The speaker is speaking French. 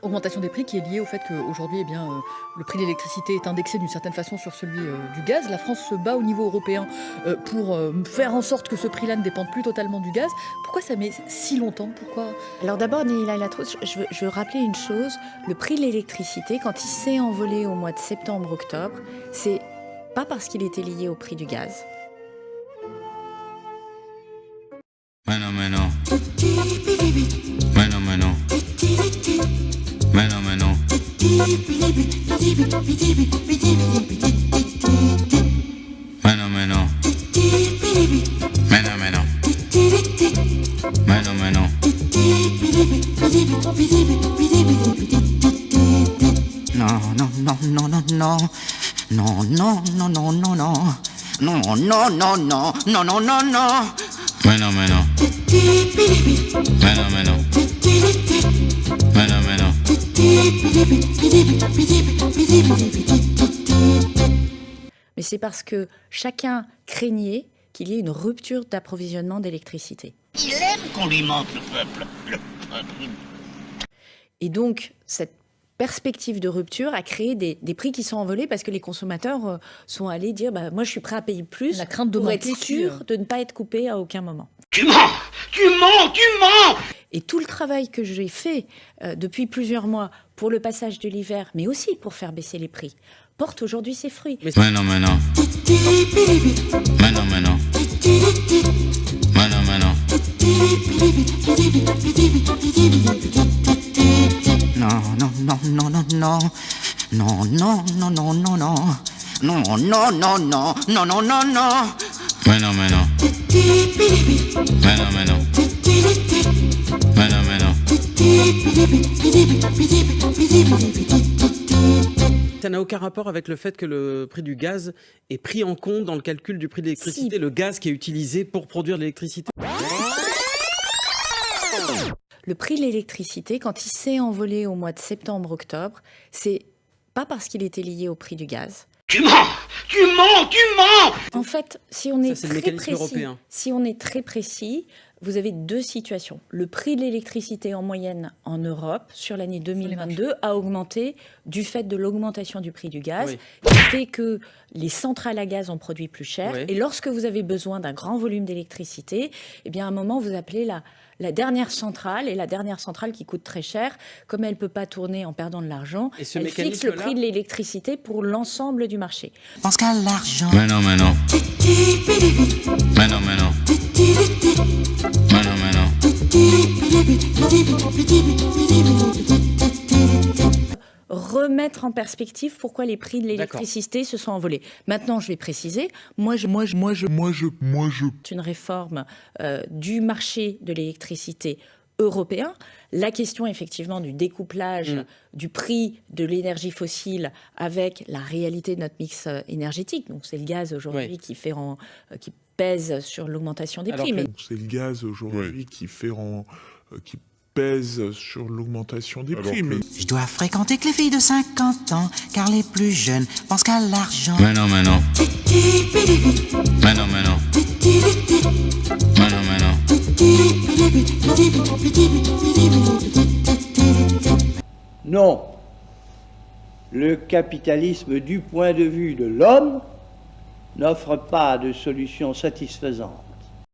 Augmentation des prix qui est liée au fait qu'aujourd'hui, le prix de l'électricité est indexé d'une certaine façon sur celui du gaz. La France se bat au niveau européen pour faire en sorte que ce prix-là ne dépende plus totalement du gaz. Pourquoi ça met si longtemps? Pourquoi? Alors d'abord, Neila Latrousse, je veux rappeler une chose. Le prix de l'électricité, quand il s'est envolé au mois de septembre-octobre, c'est pas parce qu'il était lié au prix du gaz. Bueno, bueno. Bueno, bueno. Bueno, bueno. Bueno, bueno. Bueno, bueno. Bueno, bueno. No, no, no, no, no, no. No, no, no, no, no, no. No, no, no, no, no, no, no, no. Bueno, bueno. Bueno, bueno. Bueno, bueno. Mais c'est parce que chacun craignait qu'il y ait une rupture d'approvisionnement d'électricité. Il aime qu'on lui mente, le peuple. Le peuple. Et donc, cette perspective de rupture a créé des prix qui sont envolés parce que les consommateurs sont allés dire moi je suis prêt à payer plus La crainte de pour manquer être sûr de ne pas être coupé à aucun moment. Tu mens! Tu mens! Tu mens! Et tout le travail que j'ai fait depuis plusieurs mois pour le passage de l'hiver, mais aussi pour faire baisser les prix, porte aujourd'hui ses fruits. Bueno, bueno. Bueno, bueno. Bueno, bueno. No, no, no, no, no, no. No, no, no, no, no, no. No, no, no, no, no, no, no, no. Bueno, bueno. Bueno, bueno. Bueno, bueno. Ça n'a aucun rapport avec le fait que le prix du gaz est pris en compte dans le calcul du prix de l'électricité, le gaz qui est utilisé pour produire de l'électricité. Le prix de l'électricité, quand il s'est envolé au mois de septembre-octobre, c'est pas parce qu'il était lié au prix du gaz. Tu mens! Tu mens! Tu mens! En fait, si on est Ça, c'est le très mécanisme précis, européen. vous avez deux situations. Le prix de l'électricité en moyenne en Europe sur l'année 2022 a augmenté du fait de l'augmentation du prix du gaz, Oui. qui fait que les centrales à gaz ont produit plus cher. Oui. Et lorsque vous avez besoin d'un grand volume d'électricité, eh bien à un moment vous appelez la dernière centrale, et la dernière centrale qui coûte très cher, comme elle ne peut pas tourner en perdant de l'argent, Et ce elle fixe le mécanisme-là prix de l'électricité pour l'ensemble du marché. Pense qu'à l'argent. Bueno, bueno. Bueno, bueno. Bueno, bueno. Remettre en perspective pourquoi les prix de l'électricité se sont envolés. Maintenant, je vais préciser, c'est une réforme du marché de l'électricité européen. La question, effectivement, du découplage du prix de l'énergie fossile avec la réalité de notre mix énergétique. Donc, c'est le gaz aujourd'hui qui pèse sur l'augmentation des prix. C'est le gaz aujourd'hui qui pèse sur l'augmentation des prix. Mais Je dois fréquenter que les filles de 50 ans, car les plus jeunes pensent qu'à l'argent. Bueno, bueno. Bueno, bueno. Bueno, bueno. Non, le capitalisme du point de vue de l'homme n'offre pas de solution satisfaisante.